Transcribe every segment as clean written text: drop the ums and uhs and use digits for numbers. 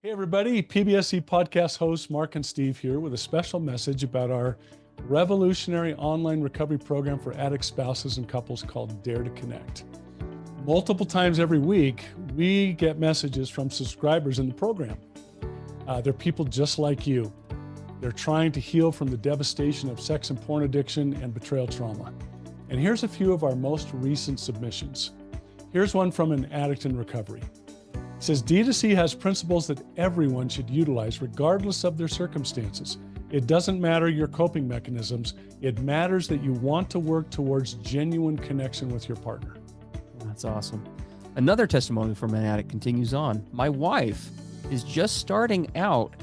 Hey, everybody. PBSE podcast hosts Mark and Steve here with a special message about our revolutionary online recovery program for addict spouses and couples called Dare to Connect. Multiple times every week, we get messages from subscribers in the program. They're people just like you. They're trying to heal from the devastation of sex and porn addiction and betrayal trauma. And here's a few of our most recent submissions. Here's one from an addict in recovery. It says, D2C has principles that everyone should utilize regardless of their circumstances. It doesn't matter your coping mechanisms. It matters that you want to work towards genuine connection with your partner. That's awesome. Another testimony from an addict continues on. My wife is just starting out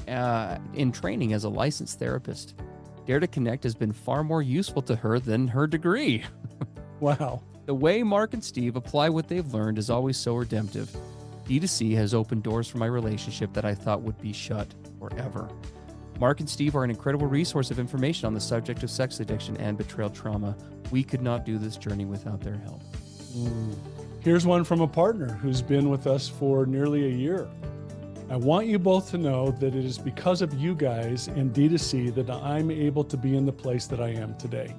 in training as a licensed therapist. Dare to Connect has been far more useful to her than her degree. Wow. The way Mark and Steve apply what they've learned is always so redemptive. D2C has opened doors for my relationship that I thought would be shut forever. Mark and Steve are an incredible resource of information on the subject of sex addiction and betrayal trauma. We could not do this journey without their help. Here's one from a partner who's been with us for nearly a year. I want you both to know that it is because of you guys and D2C that I'm able to be in the place that I am today.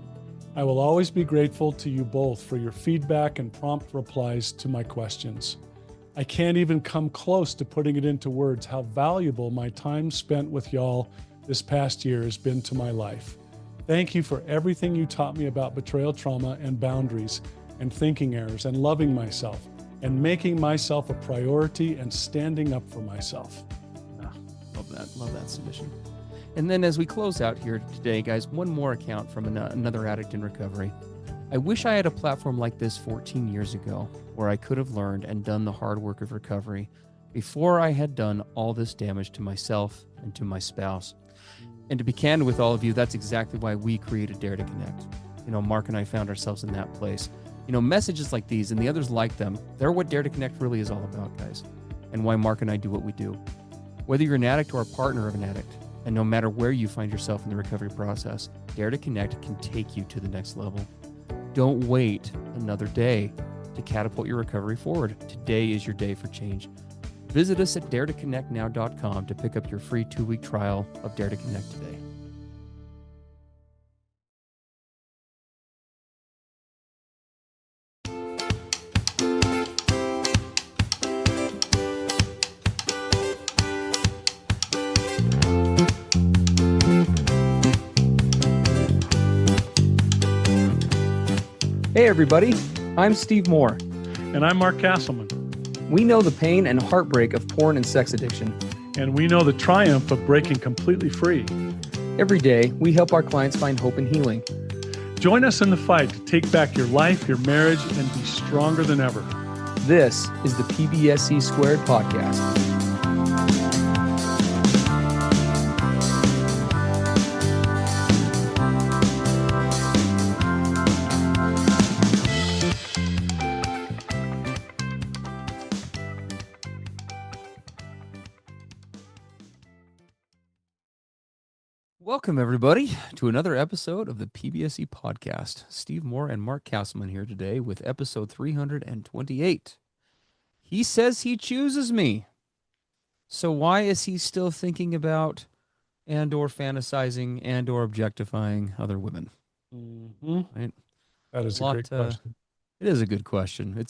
I will always be grateful to you both for your feedback and prompt replies to my questions. I can't even come close to putting it into words how valuable my time spent with y'all this past year has been to my life. Thank you for everything you taught me about betrayal trauma and boundaries and thinking errors and loving myself and making myself a priority and standing up for myself. Love that submission. And then as we close out here today, guys, one more account from another addict in recovery. I wish I had a platform like this 14 years ago where I could have learned and done the hard work of recovery before I had done all this damage to myself and to my spouse. And to be candid with all of you, that's exactly why we created Dare to Connect. Mark and I found ourselves in that place. Messages like these and the others like them, they're what Dare to Connect really is all about, guys, and why Mark and I do what we do. Whether you're an addict or a partner of an addict, and no matter where you find yourself in the recovery process, Dare to Connect can take you to the next level. Don't wait another day to catapult your recovery forward. Today is your day for change. Visit us at daretoconnectnow.com to pick up your free 2-week trial of Dare to Connect today. Hey everybody, I'm Steve Moore. And I'm Mark Castleman. We know the pain and heartbreak of porn and sex addiction. And we know the triumph of breaking completely free. Every day, we help our clients find hope and healing. Join us in the fight to take back your life, your marriage, and be stronger than ever. This is the PBSC Squared podcast. Welcome, everybody, to another episode of the PBSE podcast. Steve Moore and Mark Castleman here today with episode 328. He says he chooses me. So why is he still thinking about and or fantasizing and or objectifying other women? Right? That is a great question. It is a good question.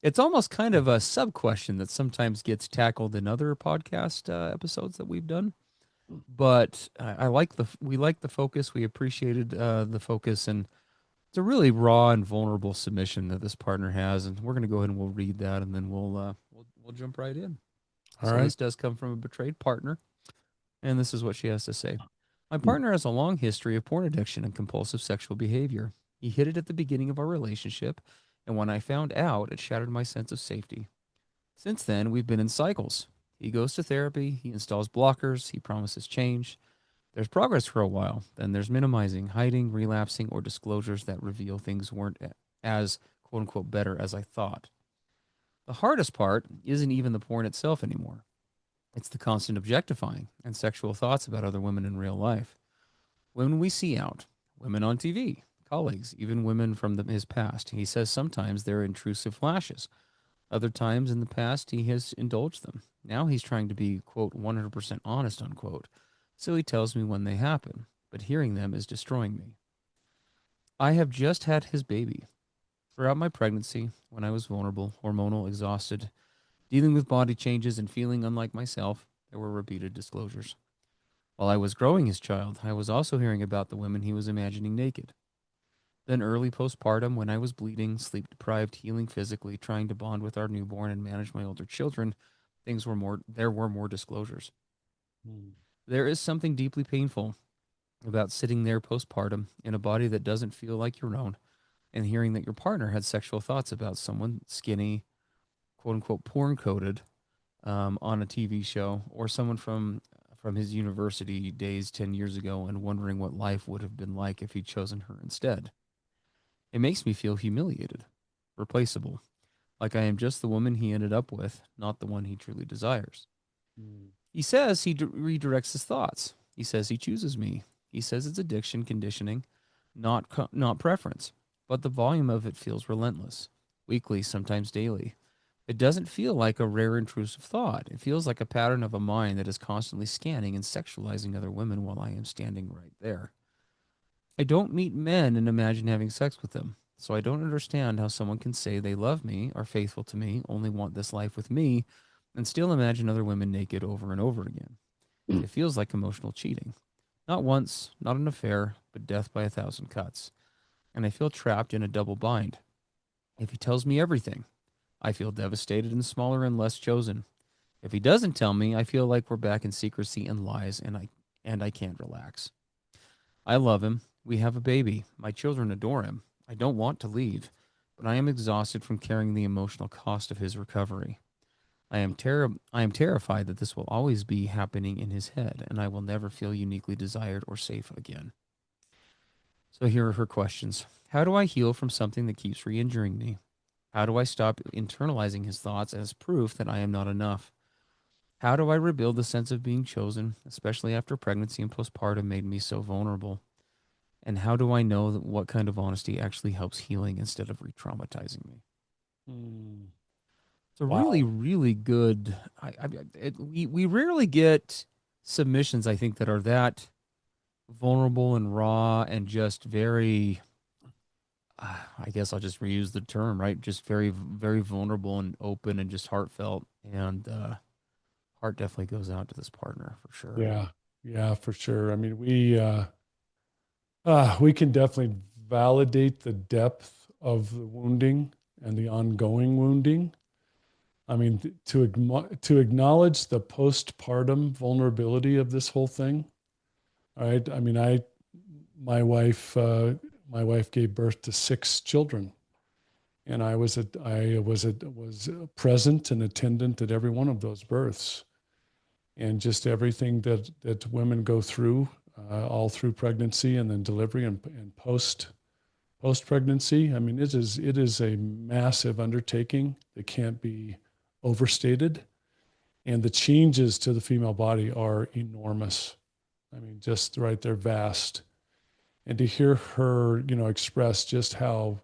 It's almost kind of a sub-question that sometimes gets tackled in other podcast episodes that we've done. But we like the focus. We appreciated the focus, and it's a really raw and vulnerable submission that this partner has. And we're going to go ahead and we'll read that, and then we'll jump right in. All right. This does come from a betrayed partner, and this is what she has to say. My partner has a long history of porn addiction and compulsive sexual behavior. He hid it at the beginning of our relationship, and when I found out, it shattered my sense of safety. Since then, we've been in cycles. He goes to therapy, he installs blockers, he promises change. There's progress for a while, then there's minimizing, hiding, relapsing, or disclosures that reveal things weren't as, quote-unquote, better as I thought. The hardest part isn't even the porn itself anymore. It's the constant objectifying and sexual thoughts about other women in real life. Women we see out, women on TV, colleagues, even women from his past. He says sometimes they're intrusive flashes. Other times in the past, he has indulged them. Now he's trying to be, quote, 100% honest, unquote. So he tells me when they happen, but hearing them is destroying me. I have just had his baby. Throughout my pregnancy, when I was vulnerable, hormonal, exhausted, dealing with body changes, and feeling unlike myself, there were repeated disclosures. While I was growing his child, I was also hearing about the women he was imagining naked. Then, early postpartum, when I was bleeding, sleep deprived, healing physically, trying to bond with our newborn and manage my older children, there were more disclosures. Mm. There is something deeply painful about sitting there postpartum in a body that doesn't feel like your own and hearing that your partner had sexual thoughts about someone skinny, quote unquote, porn coded on a TV show, or someone from his university days 10 years ago and wondering what life would have been like if he'd chosen her instead. It makes me feel humiliated, replaceable, like I am just the woman he ended up with, not the one he truly desires. Mm. He says he redirects his thoughts. He says he chooses me. He says it's addiction conditioning, not preference. But the volume of it feels relentless, weekly, sometimes daily. It doesn't feel like a rare intrusive thought. It feels like a pattern of a mind that is constantly scanning and sexualizing other women while I am standing right there. I don't meet men and imagine having sex with them. So I don't understand how someone can say they love me, are faithful to me, only want this life with me, and still imagine other women naked over and over again. It feels like emotional cheating. Not once, not an affair, but death by a thousand cuts. And I feel trapped in a double bind. If he tells me everything, I feel devastated and smaller and less chosen. If he doesn't tell me, I feel like we're back in secrecy and lies and I can't relax. I love him. We have a baby. My children adore him. I don't want to leave, but I am exhausted from carrying the emotional cost of his recovery. I am terrified that this will always be happening in his head and I will never feel uniquely desired or safe again. So here are her questions. How do I heal from something that keeps re-injuring me? How do I stop internalizing his thoughts as proof that I am not enough? How do I rebuild the sense of being chosen, especially after pregnancy and postpartum made me so vulnerable? And how do I know that what kind of honesty actually helps healing instead of re-traumatizing me? Mm. It's a really, Wow. really good. We rarely get submissions, I think, that are that vulnerable and raw and just very. I guess I'll just reuse the term, right? Just very, very vulnerable and open and just heartfelt. And heart definitely goes out to this partner for sure. Yeah. Yeah, for sure. I mean, we can definitely validate the depth of the wounding and the ongoing wounding. I mean, to acknowledge the postpartum vulnerability of this whole thing. All right. I mean, my wife, uh, my wife gave birth to six children, and I was present and attendant at every one of those births, and just everything that women go through, all through pregnancy and then delivery and post pregnancy. I mean, it is a massive undertaking that can't be overstated, and the changes to the female body are enormous. I mean, just right, they're vast. And to hear her, express just how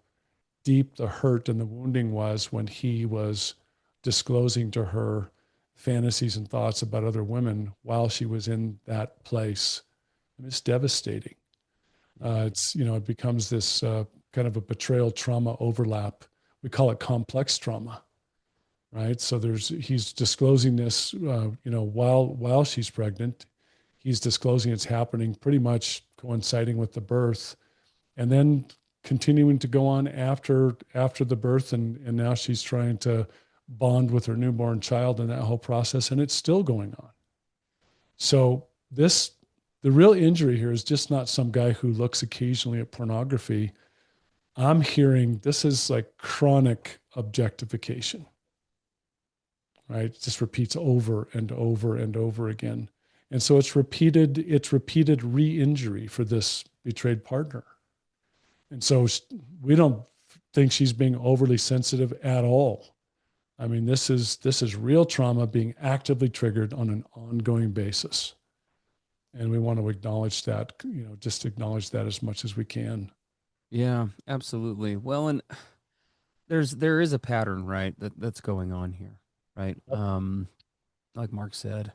deep the hurt and the wounding was when he was disclosing to her fantasies and thoughts about other women while she was in that place. And it's devastating. It becomes this kind of a betrayal trauma overlap. We call it complex trauma, right? So he's disclosing this, while she's pregnant. He's disclosing it's happening pretty much coinciding with the birth, and then continuing to go on after the birth, and now she's trying to bond with her newborn child in that whole process, and it's still going on. So the real injury here is just not some guy who looks occasionally at pornography. I'm hearing this is like chronic objectification, right? It just repeats over and over and over again. And so it's repeated re-injury for this betrayed partner. And so we don't think she's being overly sensitive at all. I mean, this is real trauma being actively triggered on an ongoing basis. And we want to acknowledge that, just acknowledge that as much as we can. Yeah, absolutely. Well, and there is a pattern, right, that's going on here, right? Like Mark said.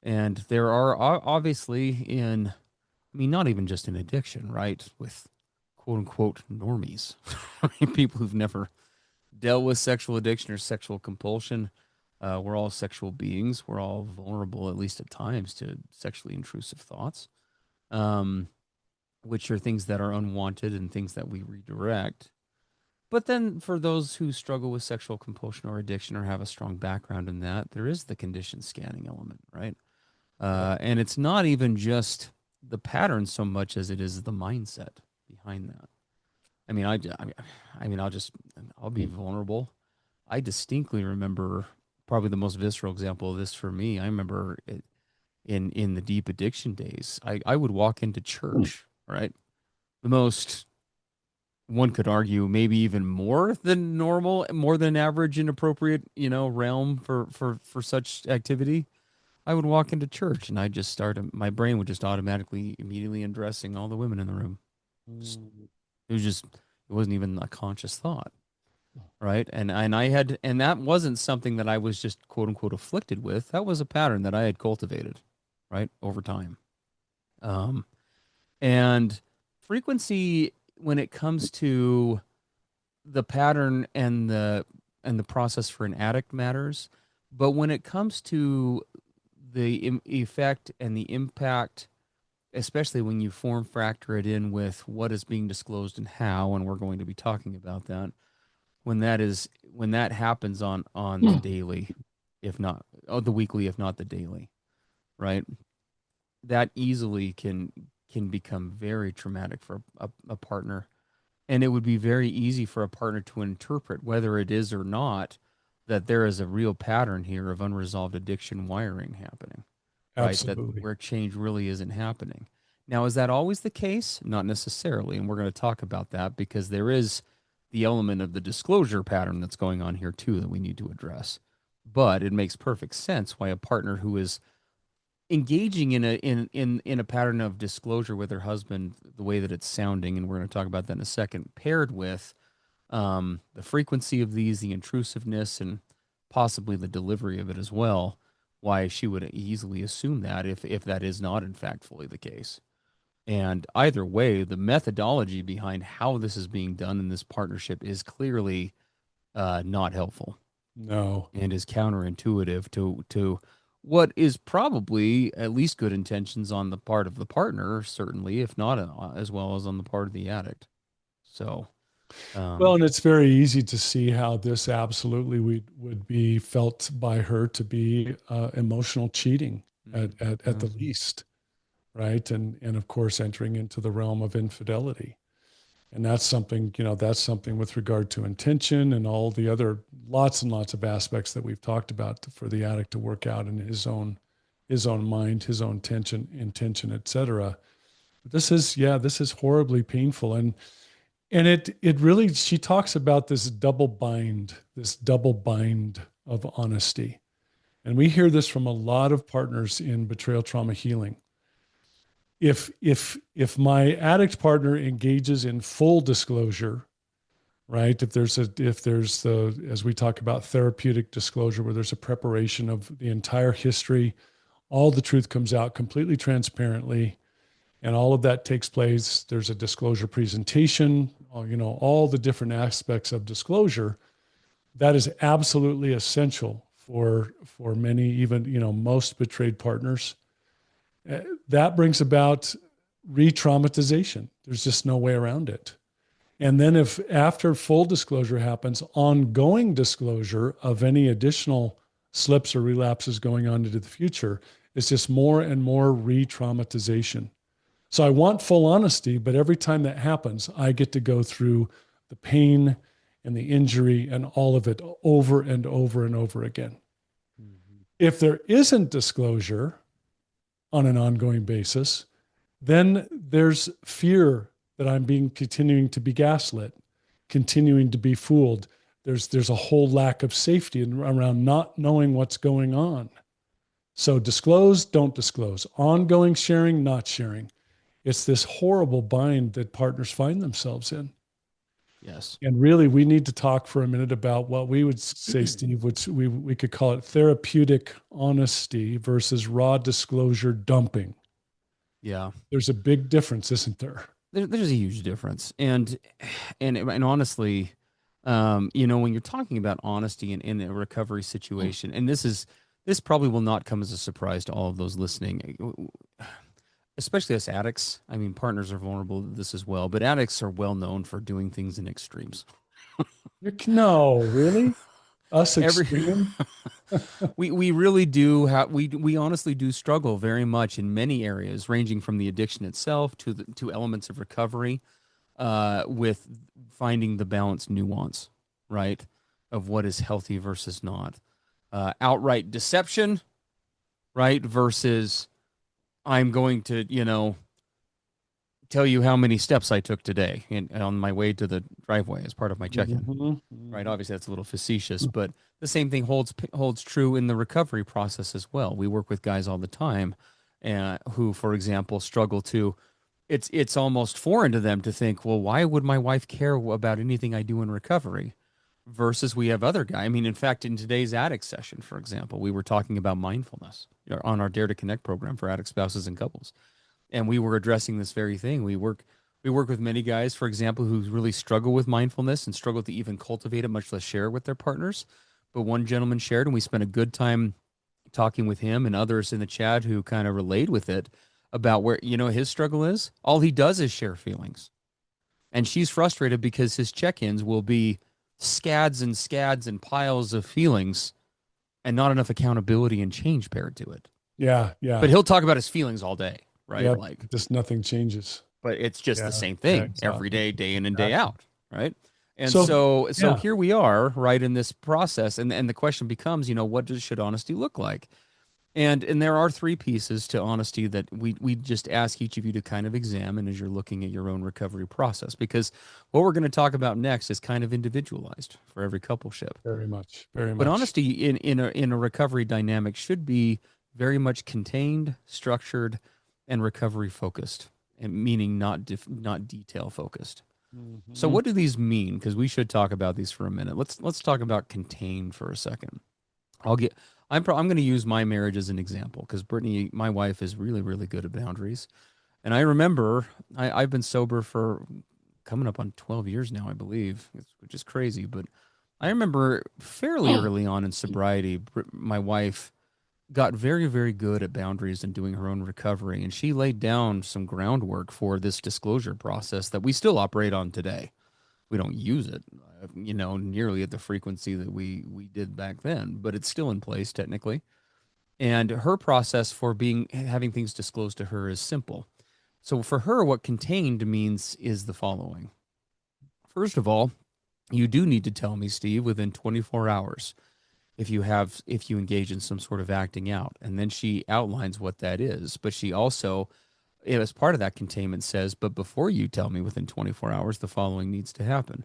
And there are obviously in, I mean, not even just in addiction, right? With quote unquote normies, people who've never dealt with sexual addiction or sexual compulsion. We're all sexual beings. We're all vulnerable, at least at times, to sexually intrusive thoughts, um, which are things that are unwanted and things that we redirect. But then for those who struggle with sexual compulsion or addiction or have a strong background in that, there is the condition scanning element, right? And it's not even just the pattern so much as it is the mindset behind that. I mean, I mean, I'll be vulnerable. I distinctly remember probably the most visceral example of this for me. I remember it, in the deep addiction days. I would walk into church, right? The most, one could argue, maybe even more than normal, more than average, inappropriate, realm for such activity. I would walk into church and I just start, my brain would just automatically immediately undressing all the women in the room. Just, Mm. it was just, it wasn't even a conscious thought. Right. And I had, and that wasn't something that I was just quote unquote afflicted with. That was a pattern that I had cultivated, right, over time. Um, and frequency when it comes to the pattern and the process for an addict matters, but when it comes to the effect and the impact, especially when you form factor it in with what is being disclosed and how, and we're going to be talking about that, when that happens on the daily, if not the weekly, if not the daily, right? That easily can become very traumatic for a partner, and it would be very easy for a partner to interpret whether it is or not that there is a real pattern here of unresolved addiction wiring happening, right? That Absolutely. where change really isn't happening. Now, is that always the case? Not necessarily. And we're going to talk about that because there is the element of the disclosure pattern that's going on here too that we need to address. But it makes perfect sense why a partner who is engaging in a pattern of disclosure with her husband, the way that it's sounding, and we're going to talk about that in a second, paired with the frequency of these, the intrusiveness, and possibly the delivery of it as well, why she would easily assume that if that is not in fact fully the case. And either way, the methodology behind how this is being done in this partnership is clearly not helpful No. and is counterintuitive to what is probably at least good intentions on the part of the partner, certainly, if not as well as on the part of the addict. So, Well, um, and it's very easy to see how this absolutely would be felt by her to be emotional cheating at yeah. the least, right? And of course, entering into the realm of infidelity. And that's something, that's something with regard to intention and all the other lots and lots of aspects that we've talked about for the addict to work out in his own mind, his own tension, intention, et cetera. This is horribly painful. And it really, she talks about this double bind of honesty. And we hear this from a lot of partners in betrayal trauma healing. If my addict partner engages in full disclosure, right? If there's the, as we talk about, therapeutic disclosure, where there's a preparation of the entire history, all the truth comes out completely transparently, and all of that takes place. There's a disclosure presentation, all the different aspects of disclosure. That is absolutely essential for many, even most betrayed partners. That brings about re-traumatization. There's just no way around it. And then if after full disclosure happens, ongoing disclosure of any additional slips or relapses going on into the future, it's just more and more re-traumatization. So I want full honesty, but every time that happens, I get to go through the pain and the injury and all of it over and over and over again. Mhm. If there isn't disclosure on an ongoing basis, then there's fear that I'm being continuing to be gaslit, continuing to be fooled. There's a whole lack of safety around not knowing what's going on. So disclose, don't disclose. Ongoing sharing, not sharing. It's this horrible bind that partners find themselves in. Yes. And really, we need to talk for a minute about what we would say, Steve, which we could call it therapeutic honesty versus raw disclosure dumping. Yeah. There's a big difference, isn't there? There's a huge difference, and honestly, when you're talking about honesty in a recovery situation, and this probably will not come as a surprise to all of those listening, especially us addicts. I mean, partners are vulnerable to this as well, but addicts are well known for doing things in extremes. No, really? Us Every extreme? we really do have we honestly do struggle very much in many areas, ranging from the addiction itself to elements of recovery, with finding the balanced nuance, right, of what is healthy versus not. Outright deception, right, versus I'm going to, tell you how many steps I took today on my way to the driveway as part of my check-in. Mhm, Right, mhm. obviously that's a little facetious, but the same thing holds true in the recovery process as well. We work with guys all the time, who, for example, struggle to. It's almost foreign to them to think, well, why would my wife care about anything I do in recovery? Versus we have other guys. I mean, in fact, in today's addict session, for example, we were talking about mindfulness on our Dare to Connect program for addict spouses and couples, and we were addressing this very thing. We work with many guys, for example, who really struggle with mindfulness and struggle to even cultivate it, much less share it with their partners. But one gentleman shared, and we spent a good time talking with him and others in the chat who kind of relayed with it about where his struggle is. All he does is share feelings, and she's frustrated because his check-ins will be scads and scads and piles of feelings, and not enough accountability and change paired to it. Yeah, But yeah, he'll talk about his feelings all day, right? yeah. Like, Just nothing changes. but it's just the Yeah, same yeah, thing every exactly. day in and day Exactly. out, right? And So, so yeah, here we are, right, in this process, and the question becomes, should honesty look like? And there are three pieces to honesty that we just ask each of you to kind of examine as you're looking at your own recovery process, because what we're going to talk about next is kind of individualized for every coupleship. very much, very But much. honesty in a recovery dynamic should be very much contained, structured, and recovery focused, and meaning not detail focused. So Mhm. what do these mean? Because we should talk about these for a minute. Let's talk about contained for a second. I'll get. I'm going to use my marriage as an example because Brittany, my wife, is really really good at boundaries. And I remember I've been sober for coming up on 12 years now, I believe, which is crazy. But I remember fairly early on in sobriety, my wife got very, very good at boundaries and doing her own recovery. And she laid down some groundwork for this disclosure process that we still operate on today. We don't use it, nearly at the frequency that we did back then, but it's still in place technically. And her process for having things disclosed to her is simple. So for her, what contained means is the following. First of all, you do need to tell me, Steve, within 24 hours if you engage in some sort of acting out. And then she outlines what that is. But she also, as part of that containment, says, but before you tell me within 24 hours, the following needs to happen.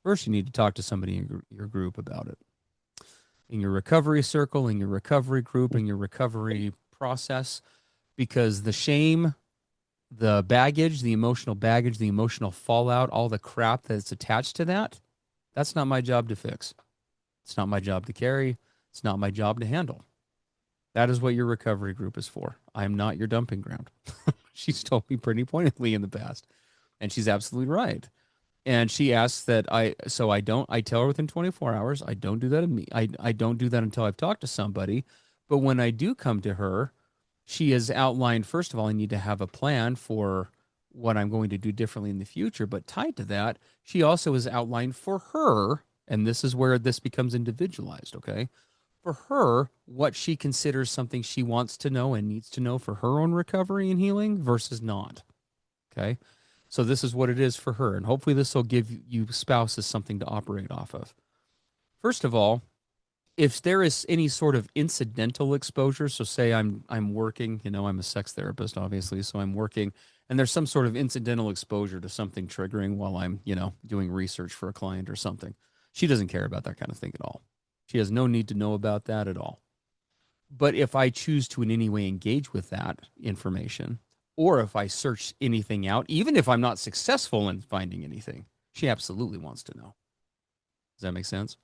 First, you need to talk to somebody in your group about it, in your recovery circle, in your recovery group, in your recovery process, because the shame, the baggage, the emotional baggage, the emotional fallout, all the crap that's attached to that, that's not my job to fix. It's not my job to carry. It's not my job to handle. That is what your recovery group is for. I am not your dumping ground. She's told me pretty pointedly in the past, and she's absolutely right. And she asks that I tell her within 24 hours. I don't do that. I don't do that until I've talked to somebody. But when I do come to her, she has outlined, first of all, I need to have a plan for what I'm going to do differently in the future. But tied to that, she also has outlined for her, and this is where this becomes individualized, okay? For her, what she considers something she wants to know and needs to know for her own recovery and healing versus not, okay? So this is what it is for her. And hopefully this will give you spouses something to operate off of. First of all, if there is any sort of incidental exposure, so say I'm working, I'm a sex therapist, obviously, so I'm working, and there's some sort of incidental exposure to something triggering while I'm, doing research for a client or something. She doesn't care about that kind of thing at all. She has no need to know about that at all. But if I choose to in any way engage with that information, or if I search anything out, even if I'm not successful in finding anything, She absolutely wants to know. Does that make sense?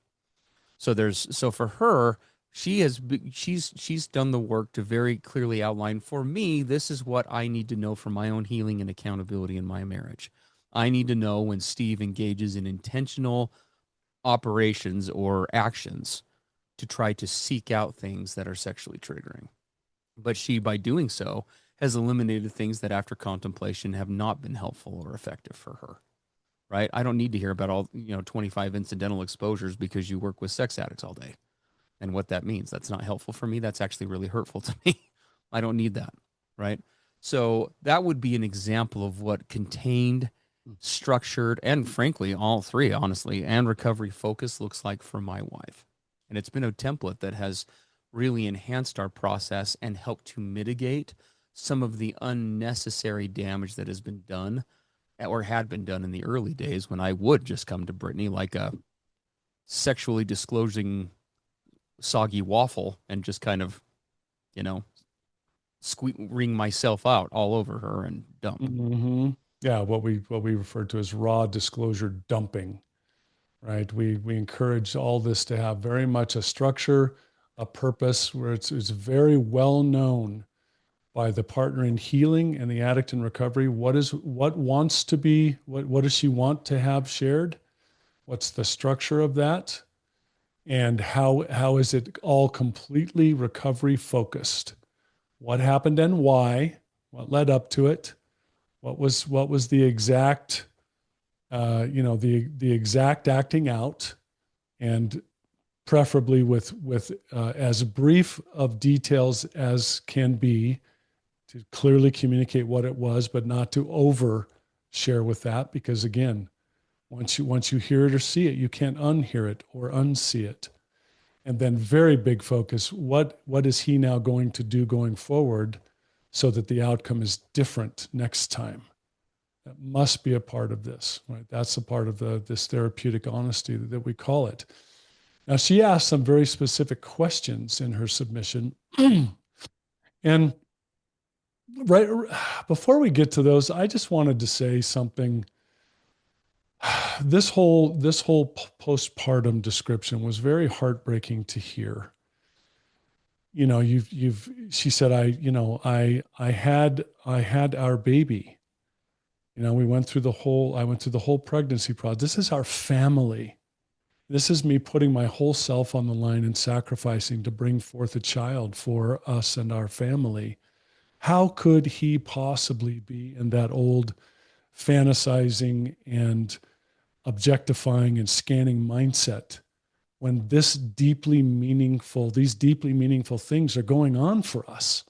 So for her, she's done the work to very clearly outline for me, this is what I need to know for my own healing and accountability in my marriage. I need to know when Steve engages in intentional operations or actions to try to seek out things that are sexually triggering. But she, by doing so, has eliminated things that after contemplation have not been helpful or effective for her. Right? I don't need to hear about all, 25 incidental exposures because you work with sex addicts all day and what that means. That's not helpful for me. That's actually really hurtful to me. I don't need that. Right? So that would be an example of what contained, structured, and frankly, all three, honestly, and recovery focus looks like for my wife. And it's been a template that has really enhanced our process and helped to mitigate some of the unnecessary damage that has been done or had been done in the early days when I would just come to Brittany like a sexually disclosing soggy waffle and just kind of, you know, wring myself out all over her and dump. Mm-hmm. Yeah, what we refer to as raw disclosure dumping, right? We encourage all this to have very much a structure, a purpose, where it's very well known by the partner in healing and the addict in recovery. What does she want to have shared? What's the structure of that? And how is it all completely recovery focused? What happened and why? What led up to it? What was the exact the exact acting out, and preferably with as brief of details as can be, to clearly communicate what it was, but not to over share with that, because again, once you hear it or see it, you can't unhear it or unsee it. And then very big focus, what is he now going to do going forward so that the outcome is different next time? That must be a part of this, right? That's a part of this therapeutic honesty that we call it. Now, she asked some very specific questions in her submission. And right before we get to those, I just wanted to say something. This whole postpartum description was very heartbreaking to hear. She said, I had our baby. I went through the whole pregnancy process. This is our family. This is me putting my whole self on the line and sacrificing to bring forth a child for us and our family. How could he possibly be in that old fantasizing and objectifying and scanning mindset when these deeply meaningful things are going on for us?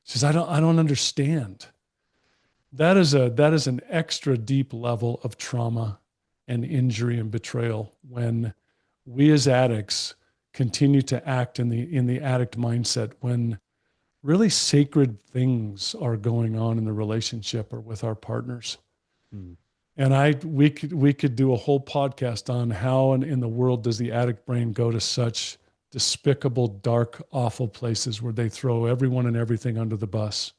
She says, I don't understand. That is an extra deep level of trauma and injury and betrayal when we as addicts continue to act in the addict mindset when really sacred things are going on in the relationship or with our partners. Mm. And we could do a whole podcast on how in the world does the addict brain go to such despicable, dark, awful places where they throw everyone and everything under the bus.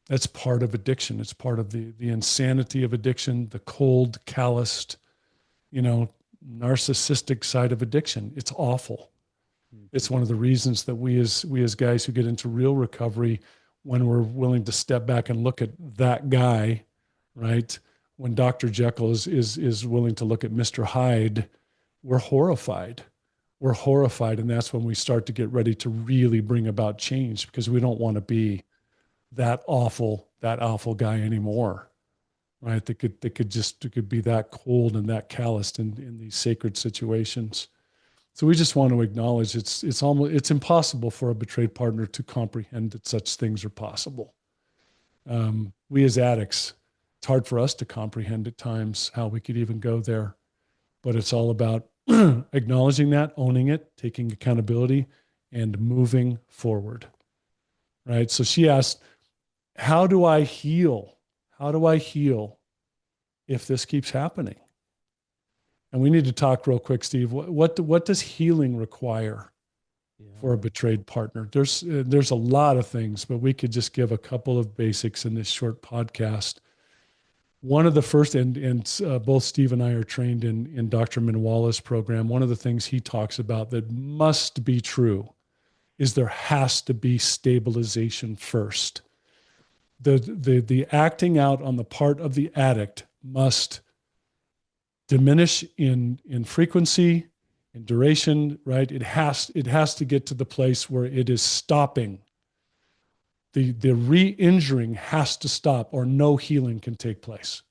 That's part of addiction. It's part of the insanity of addiction, the cold, calloused, narcissistic side of addiction. It's awful. It's one of the reasons that we as guys who get into real recovery, when we're willing to step back and look at that guy, right? When Dr. Jekyll is willing to look at Mr. Hyde, we're horrified. We're horrified, and that's when we start to get ready to really bring about change, because we don't want to be that awful guy anymore, right? That could be that cold and that calloused in these sacred situations. So we just want to acknowledge it's impossible for a betrayed partner to comprehend that such things are possible. We as addicts, it's hard for us to comprehend at times how we could even go there, but it's all about acknowledging that, owning it, taking accountability, and moving forward, right? So she asked, how do I heal? How do I heal if this keeps happening? And we need to talk real quick, Steve. What does healing require for a betrayed partner? There's a lot of things, but we could just give a couple of basics in this short podcast. one of the first, both Steve and I are trained in Dr. Minwala's program. One of the things he talks about that must be true is there has to be stabilization first. The acting out on the part of the addict must diminish in frequency, in duration, right? It has to get to the place where it is stopping. The re-injuring has to stop, or no healing can take place.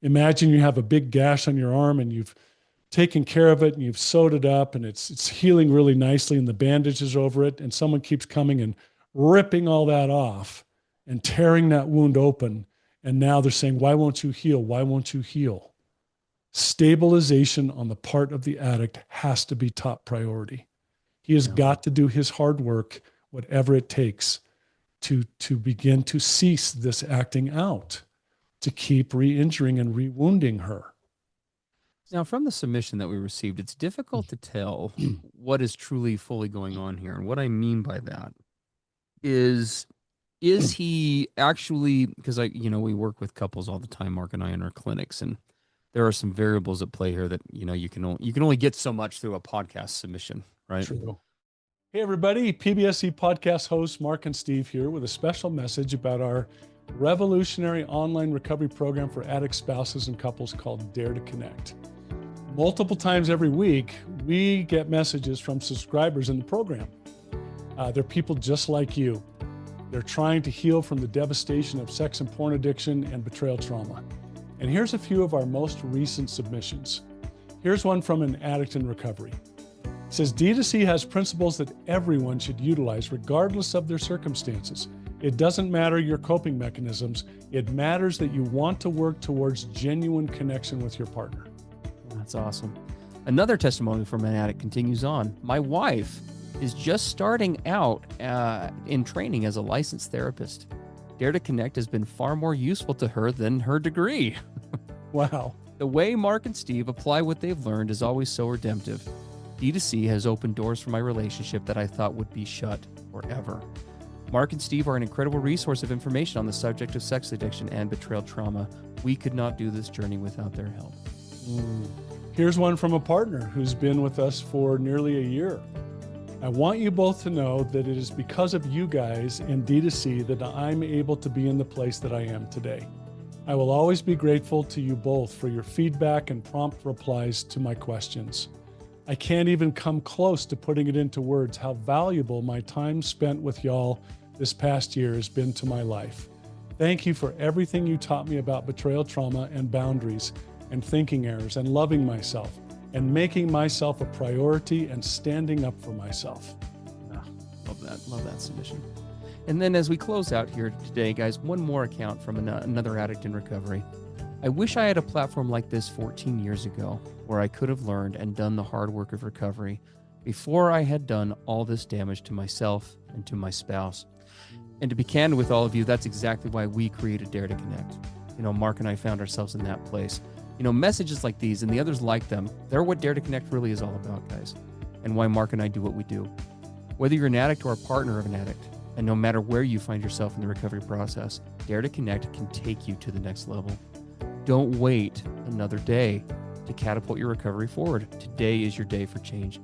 Imagine you have a big gash on your arm and you've taken care of it and you've sewed it up and it's healing really nicely and the bandage is over it, and someone keeps coming and ripping all that off and tearing that wound open. And now they're saying, why won't you heal? Why won't you heal? Stabilization on the part of the addict has to be top priority. He has got to do his hard work, whatever it takes, to begin to cease this acting out, to keep re-injuring and re-wounding her. Now, from the submission that we received, it's difficult to tell what is truly fully going on here. And what I mean by that is he actually, because we work with couples all the time, Mark and I, in our clinics, and there are some variables at play here that, you can only get so much through a podcast submission, right? True. Hey, everybody, PBSE podcast hosts Mark and Steve here with a special message about our revolutionary online recovery program for addict spouses and couples called Dare to Connect. Multiple times every week, we get messages from subscribers in the program. They're people just like you. They're trying to heal from the devastation of sex and porn addiction and betrayal trauma. And here's a few of our most recent submissions. Here's one from an addict in recovery. It says, D2C has principles that everyone should utilize regardless of their circumstances. It doesn't matter your coping mechanisms. It matters that you want to work towards genuine connection with your partner. That's awesome. Another testimony from an addict continues on. My wife is just starting out in training as a licensed therapist. Dare to Connect has been far more useful to her than her degree. Wow. The way Mark and Steve apply what they've learned is always so redemptive. D2C has opened doors for my relationship that I thought would be shut forever. Mark and Steve are an incredible resource of information on the subject of sex addiction and betrayal trauma. We could not do this journey without their help. Here's one from a partner who's been with us for nearly a year. I want you both to know that it is because of you guys and D2C that I'm able to be in the place that I am today. I will always be grateful to you both for your feedback and prompt replies to my questions. I can't even come close to putting it into words how valuable my time spent with y'all this past year has been to my life. Thank you for everything you taught me about betrayal trauma and boundaries and thinking errors and loving myself and making myself a priority and standing up for myself. Love that submission. And then as we close out here today, guys, one more account from another addict in recovery. I wish I had a platform like this 14 years ago where I could have learned and done the hard work of recovery before I had done all this damage to myself and to my spouse. And to be candid with all of you, that's exactly why we created Dare to Connect. Mark and I found ourselves in that place. Messages like these and the others like them, they're what Dare to Connect really is all about, guys, and why Mark and I do what we do. Whether you're an addict or a partner of an addict, and no matter where you find yourself in the recovery process, Dare to Connect can take you to the next level. Don't wait another day to catapult your recovery forward. Today is your day for change.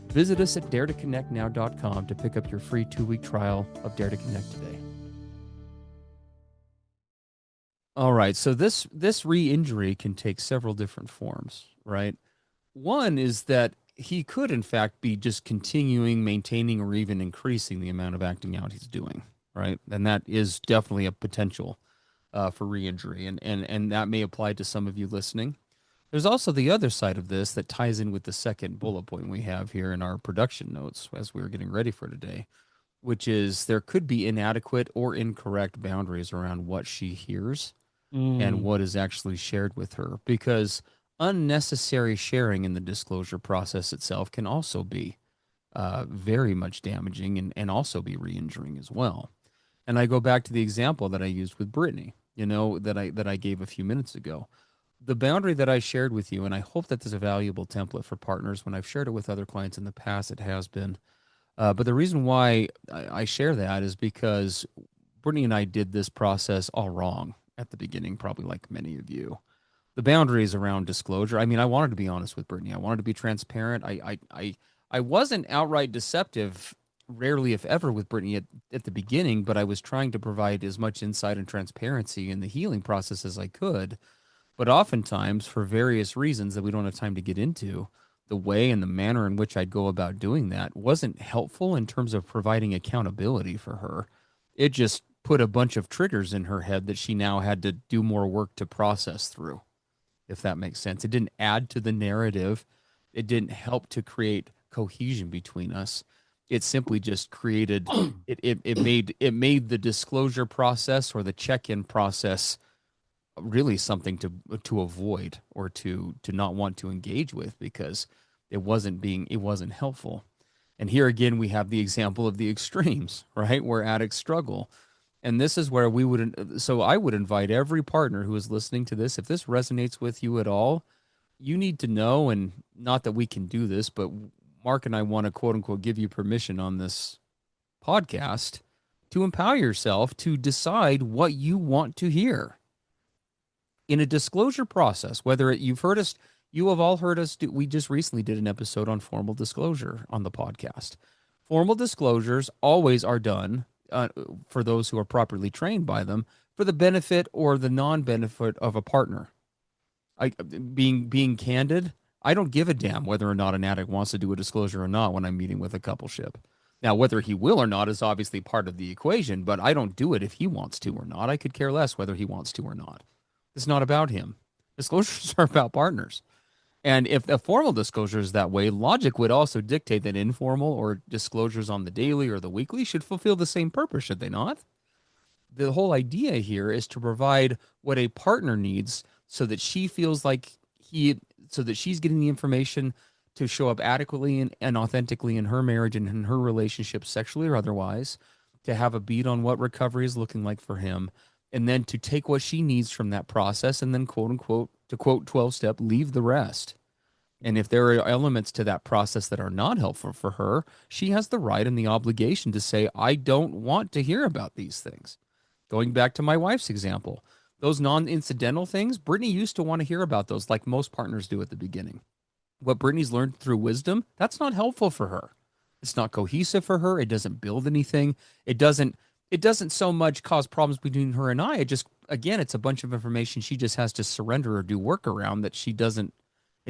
Visit us at daretoconnectnow.com to pick up your free 2-week trial of Dare to Connect today. All right, so this re-injury can take several different forms, right? One is that he could, in fact, be just continuing, maintaining, or even increasing the amount of acting out he's doing, right? And that is definitely a potential for re-injury, and that may apply to some of you listening. There's also the other side of this that ties in with the second bullet point we have here in our production notes as we were getting ready for today, which is there could be inadequate or incorrect boundaries around what she hears and what is actually shared with her, because unnecessary sharing in the disclosure process itself can also be very much damaging and also be re-injuring as well. And I go back to the example that I used with Brittany, that I gave a few minutes ago. The boundary that I shared with you, and I hope that there's a valuable template for partners. When I've shared it with other clients in the past, it has been. But the reason why I share that is because Brittany and I did this process all wrong. at the beginning, probably like many of you. The boundaries around disclosure. I mean, I wanted to be honest with Brittany. I wanted to be transparent. I wasn't outright deceptive, rarely if ever, with Brittany at the beginning, but I was trying to provide as much insight and transparency in the healing process as I could. But oftentimes, for various reasons that we don't have time to get into, the way and the manner in which I'd go about doing that wasn't helpful in terms of providing accountability for her. It just put a bunch of triggers in her head that she now had to do more work to process through, if that makes sense. It didn't add to the narrative. It didn't help to create cohesion between us. It simply just created it made the disclosure process or the check-in process really something to avoid or to not want to engage with, because it wasn't helpful. And here again we have the example of the extremes, right, where addicts struggle. And this is where so I would invite every partner who is listening to this, if this resonates with you at all, you need to know, and not that we can do this, but Mark and I want to quote unquote give you permission on this podcast to empower yourself to decide what you want to hear in a disclosure process. Whether you've heard us, you have all heard us do, we just recently did an episode on formal disclosure on the podcast. Formal disclosures always are done for those who are properly trained by them for the benefit or the non-benefit of a partner. Being candid, I don't give a damn whether or not an addict wants to do a disclosure or not when I'm meeting with a coupleship. Now, whether he will or not is obviously part of the equation, but I don't do it if he wants to or not. I could care less whether he wants to or not. It's not about him. Disclosures are about partners. And if a formal disclosure is that way, logic would also dictate that informal or disclosures on the daily or the weekly should fulfill the same purpose, should they not? The whole idea here is to provide what a partner needs so that she feels like so that she's getting the information to show up adequately and authentically in her marriage and in her relationship, sexually or otherwise, to have a beat on what recovery is looking like for him, and then to take what she needs from that process and then, quote unquote, to quote 12-step, leave the rest. And if there are elements to that process that are not helpful for her, she has the right and the obligation to say, I don't want to hear about these things. Going back to my wife's example, those non-incidental things, Brittany used to want to hear about those like most partners do at the beginning. What Brittany's learned through wisdom, that's not helpful for her. It's not cohesive for her. It doesn't build anything. It doesn't so much cause problems between her and I. It just, again, it's a bunch of information she just has to surrender or do work around that it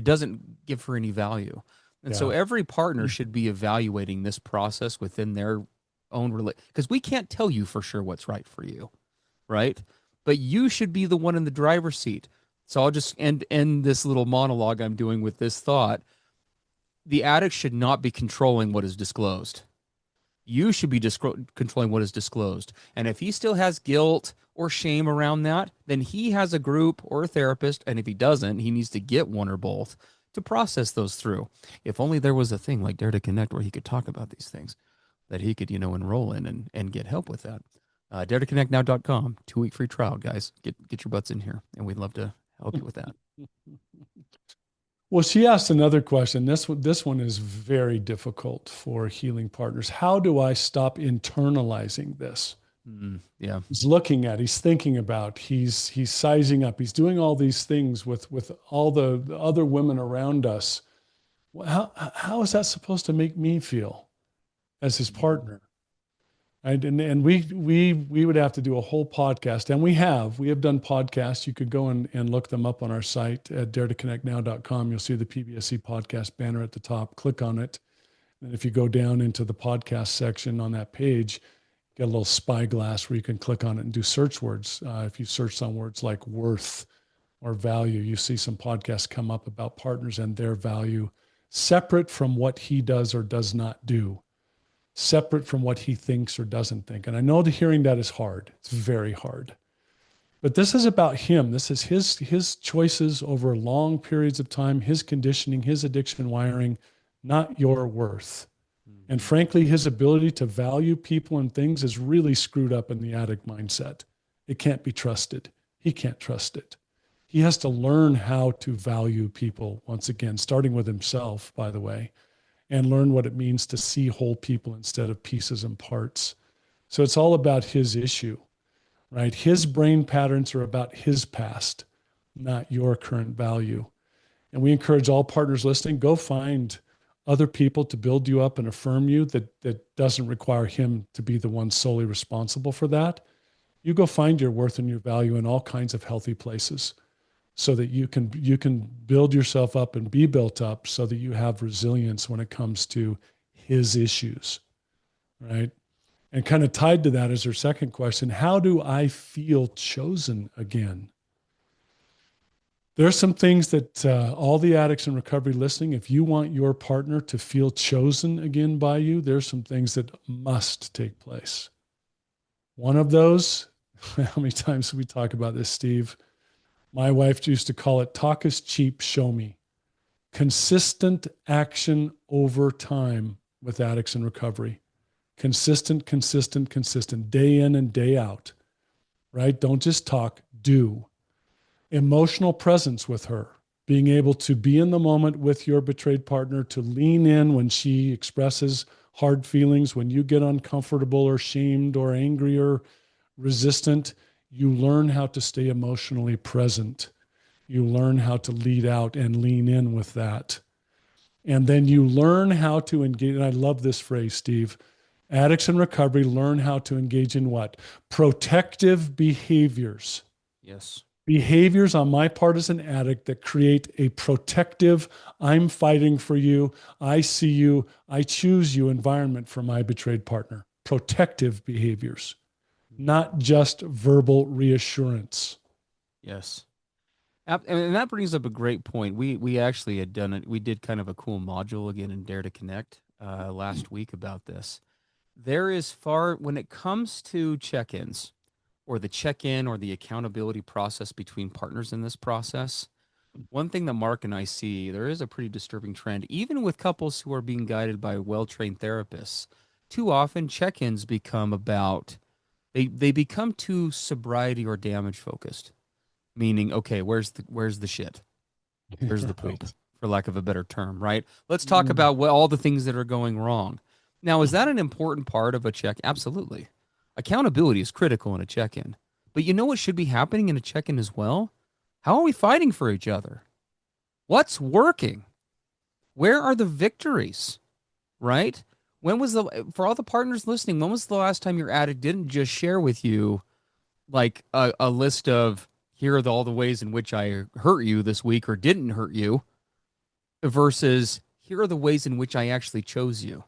doesn't give her any value. And so Yeah. every partner should be evaluating this process within their own because we can't tell you for sure what's right for you, right? But you should be the one in the driver's seat. So I'll just end this little monologue I'm doing with this thought. The addict should not be controlling what is disclosed. You should be controlling what is disclosed. And if he still has guilt or shame around that, then he has a group or a therapist. And if he doesn't, he needs to get one or both to process those through. If only there was a thing like Dare to Connect where he could talk about these things that he could, enroll in and get help with that. DareToConnectNow.com, 2-week free trial, guys. Get your butts in here, and we'd love to help you with that. Well, she asked another question. This one is very difficult for healing partners. How do I stop internalizing this? Yeah. He's looking at, he's thinking about, he's sizing up, he's doing all these things with all the other women around us. How is that supposed to make me feel as his partner? And we would have to do a whole podcast, and we have done podcasts. You could go and look them up on our site at daretoconnectnow.com. You'll see the PBSC podcast banner at the top. Click on it. And if you go down into the podcast section on that page, get a little spyglass where you can click on it and do search words. If you search some words like worth or value, you see some podcasts come up about partners and their value, separate from what he does or does not do, separate from what he thinks or doesn't think. And I know the hearing that is hard. It's very hard. But this is about him. This is his choices over long periods of time, his conditioning, his addiction wiring, not your worth. And frankly, his ability to value people and things is really screwed up in the addict mindset. It can't be trusted. He can't trust it. He has to learn how to value people, once again, starting with himself, by the way, and learn what it means to see whole people instead of pieces and parts. So it's all about his issue, right? His brain patterns are about his past, not your current value. And we encourage all partners listening, go find other people to build you up and affirm you that doesn't require him to be the one solely responsible for that. You go find your worth and your value in all kinds of healthy places so that you can build yourself up and be built up so that you have resilience when it comes to his issues, right? And kind of tied to that is our second question, how do I feel chosen again? There are some things that all the addicts in recovery listening, if you want your partner to feel chosen again by you, there's some things that must take place. One of those, how many times have we talk about this, Steve? My wife used to call it talk is cheap, show me. Consistent action over time with addicts in recovery. Consistent, consistent, consistent, day in and day out, right? Don't just talk, do. Emotional presence with her, being able to be in the moment with your betrayed partner, to lean in when she expresses hard feelings, when you get uncomfortable or shamed or angry or resistant, you learn how to stay emotionally present. You learn how to lead out and lean in with that. And then you learn how to engage. And I love this phrase, Steve. Addicts in recovery learn how to engage in what? Protective behaviors. Yes. Behaviors on my part as an addict that create a protective, I'm fighting for you, I see you, I choose you environment for my betrayed partner. Protective behaviors, not just verbal reassurance. Yes. And that brings up a great point. We actually had done it. We did kind of a cool module again in Dare to Connect last week about this. There is when it comes to check-ins or the check-in or the accountability process between partners in this process, one thing that Mark and I see, there is a pretty disturbing trend, even with couples who are being guided by well-trained therapists. Too often check-ins become about, they become too sobriety or damage focused, meaning, okay, where's the shit? Where's the poop, Right. for lack of a better term, right? Let's talk about all the things that are going wrong. Now, is that an important part of a check? Absolutely. Accountability is critical in a check-in. But you know what should be happening in a check-in as well? How are we fighting for each other? What's working? Where are the victories? Right? For all the partners listening, when was the last time your addict didn't just share with you like a list of here are all the ways in which I hurt you this week or didn't hurt you versus here are the ways in which I actually chose you.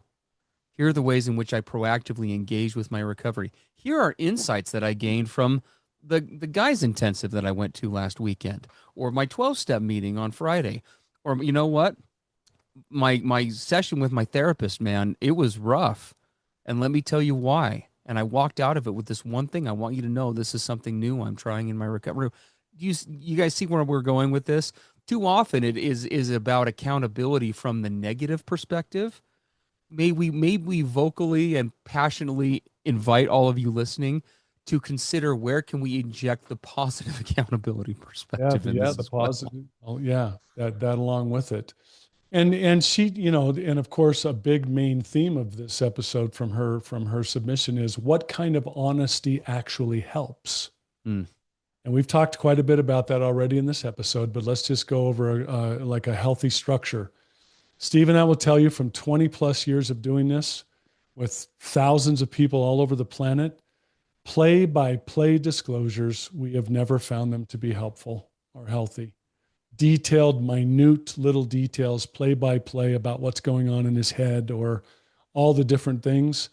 Here are the ways in which I proactively engage with my recovery. Here are insights that I gained from the guys intensive that I went to last weekend, or my 12-step meeting on Friday. Or you know what? My session with my therapist, man, it was rough. And let me tell you why. And I walked out of it with this one thing. I want you to know this is something new I'm trying in my recovery. You guys see where we're going with this? Too often it is about accountability from the negative perspective. May we vocally and passionately invite all of you listening to consider where can we inject the positive accountability perspective in this The as well. positive. Oh, yeah, that along with it. And she, and of course, a big main theme of this episode from her submission is what kind of honesty actually helps. Mm. And we've talked quite a bit about that already in this episode, but let's just go over like a healthy structure. Steve and I will tell you from 20 plus years of doing this with thousands of people all over the planet, play by play disclosures, we have never found them to be helpful or healthy. Detailed, minute little details, play by play about what's going on in his head or all the different things.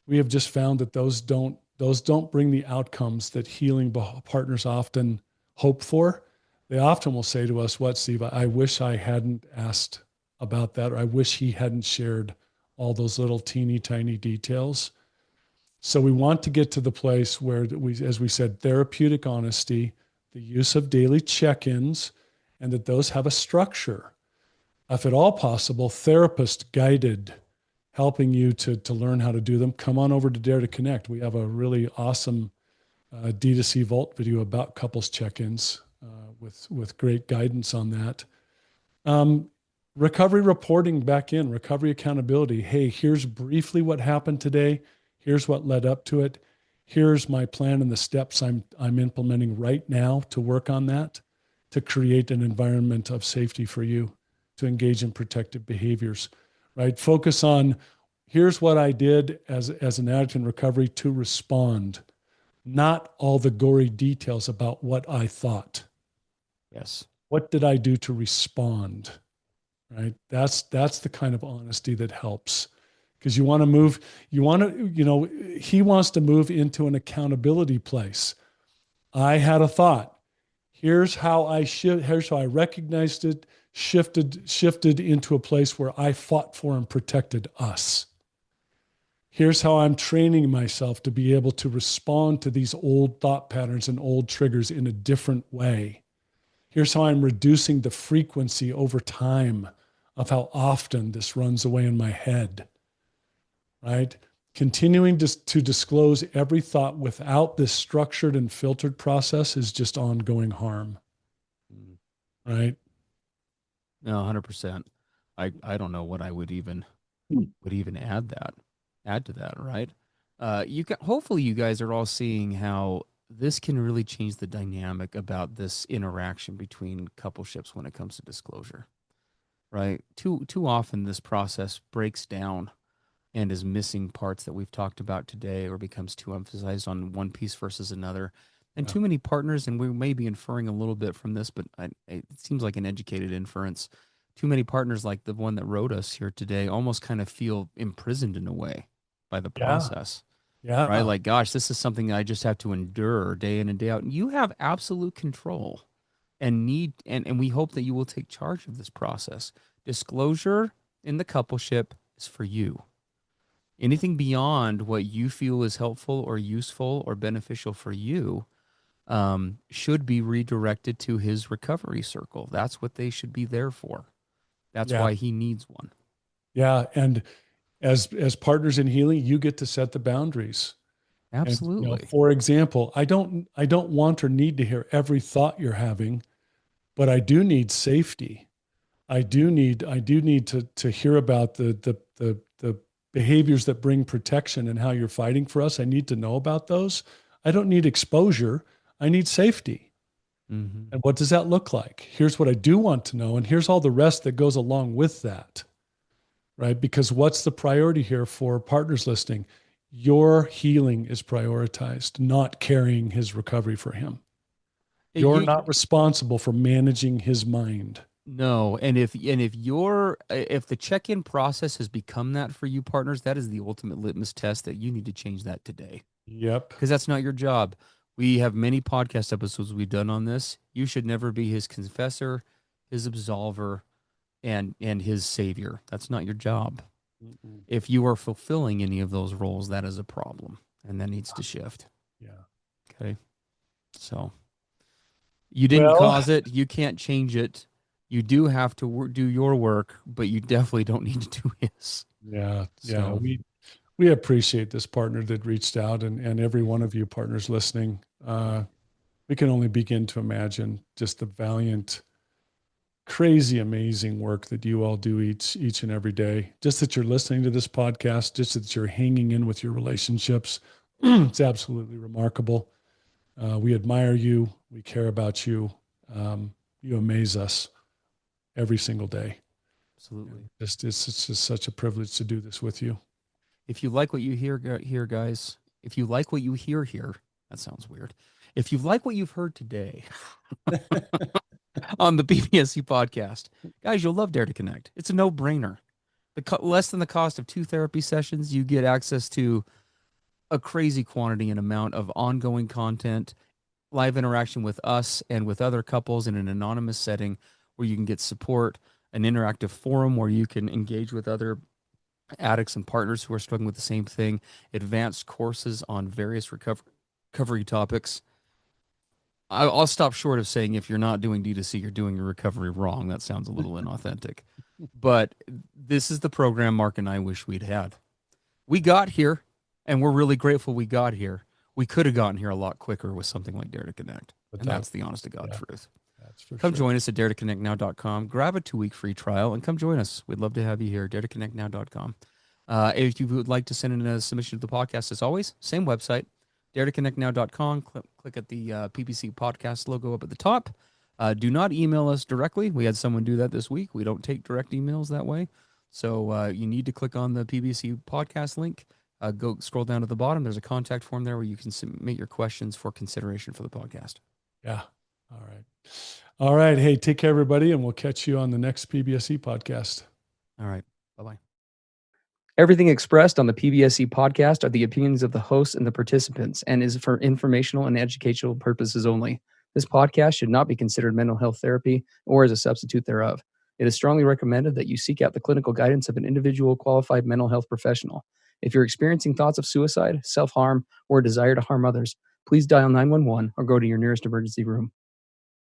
We have just found that those don't bring the outcomes that healing partners often hope for. They often will say to us, "What, Steve? I wish I hadn't asked about that, or I wish he hadn't shared all those little teeny tiny details." So we want to get to the place where we, as we said, therapeutic honesty, the use of daily check-ins, and that those have a structure. If at all possible, therapist guided, helping you to learn how to do them. Come on over to Dare to Connect. We have a really awesome D2C Vault video about couples check-ins with great guidance on that. Recovery reporting back in, recovery accountability. Hey, here's briefly what happened today. Here's what led up to it. Here's my plan and the steps I'm implementing right now to work on that, to create an environment of safety for you, to engage in protective behaviors, right? Focus on here's what I did as an addict in recovery to respond, not all the gory details about what I thought. Yes. What did I do to respond? Right? That's the kind of honesty that helps. Because he wants to move into an accountability place. I had a thought. Here's how I recognized it, shifted into a place where I fought for and protected us. Here's how I'm training myself to be able to respond to these old thought patterns and old triggers in a different way. Here's how I'm reducing the frequency over time of how often this runs away in my head, right? Continuing to disclose every thought without this structured and filtered process is just ongoing harm, Mm. right? No, 100%. I don't know what I would even add to that, right? Hopefully you guys are all seeing how this can really change the dynamic about this interaction between coupleships when it comes to disclosure, right? Too often this process breaks down and is missing parts that we've talked about today, or becomes too emphasized on one piece versus another. And Yeah. too many partners, and we may be inferring a little bit from this, but it seems like an educated inference. Too many partners, like the one that wrote us here today, almost kind of feel imprisoned in a way by the Yeah. process, right? Yeah. Like, gosh, this is something I just have to endure day in and day out. And you have absolute control and we hope that you will take charge of this process. Disclosure in the coupleship is for you. Anything beyond what you feel is helpful or useful or beneficial for you should be redirected to his recovery circle. That's what they should be there for. That's Yeah. why he needs one. Yeah. And as partners in healing, you get to set the boundaries. And Absolutely. for example, I don't want or need to hear every thought you're having, but I do need safety. I do need to hear about the behaviors that bring protection and how you're fighting for us. I need to know about those. I don't need exposure. I need safety. Mm-hmm. And what does that look like? Here's what I do want to know, and here's all the rest that goes along with that, right? Because what's the priority here for partners listening? Your healing is prioritized, not carrying his recovery for him. You're You, not responsible for managing his mind. no, and if the check-in process has become that for you partners, that is the ultimate litmus test that you need to change that today, Yep. because that's not your job. We have many podcast episodes we've done on this. You should never be his confessor, his absolver, and his savior. That's not your job. Mm-mm. If you are fulfilling any of those roles, that is a problem, and that needs to shift. Yeah. Okay, so you didn't Well, cause it. You can't change it. You do have to do your work, but you definitely don't need to do his. yeah, yeah. So We appreciate this partner that reached out, and every one of you partners listening. We can only begin to imagine just the valiant, crazy, amazing work that you all do each and every day. Just that you're listening to this podcast, just that you're hanging in with your relationships. It's absolutely remarkable. We admire you. We care about you. You amaze us every single day. And absolutely. it's just such a privilege to do this with you. If you like what you hear here, guys, if you like what you hear here, that sounds weird. If you like what you've heard today on the BBSC podcast, guys, you'll love Dare to Connect. It's a no-brainer. Less than the cost of 2 therapy sessions, you get access to a crazy quantity and amount of ongoing content, live interaction with us and with other couples in an anonymous setting where you can get support, an interactive forum where you can engage with other addicts and partners who are struggling with the same thing, advanced courses on various recovery topics. I'll stop short of saying if you're not doing D2C, you're doing your recovery wrong. That sounds a little inauthentic. But this is the program Mark and I wish we'd had. We got here, and we're really grateful we got here. We could have gotten here a lot quicker with something like Dare to Connect. And Without, that's the honest to God yeah, truth. that's for Come sure. join us at daretoconnectnow.com. Grab a 2-week free trial and come join us. We'd love to have you here, daretoconnectnow.com. If you would like to send in a submission to the podcast, as always, same website, daretoconnectnow.com. Click at the PBC podcast logo up at the top. Do not email us directly. We had someone do that this week. We don't take direct emails that way. So you need to click on the PBC podcast link. Go scroll down to the bottom. There's a contact form there where you can submit your questions for consideration for the podcast. Yeah. All right. All right. Hey, take care, everybody, and we'll catch you on the next PBSE podcast. All right. Bye-bye. Everything expressed on the PBSE podcast are the opinions of the hosts and the participants and is for informational and educational purposes only. This podcast should not be considered mental health therapy or as a substitute thereof. It is strongly recommended that you seek out the clinical guidance of an individual qualified mental health professional. If you're experiencing thoughts of suicide, self-harm, or a desire to harm others, please dial 911 or go to your nearest emergency room.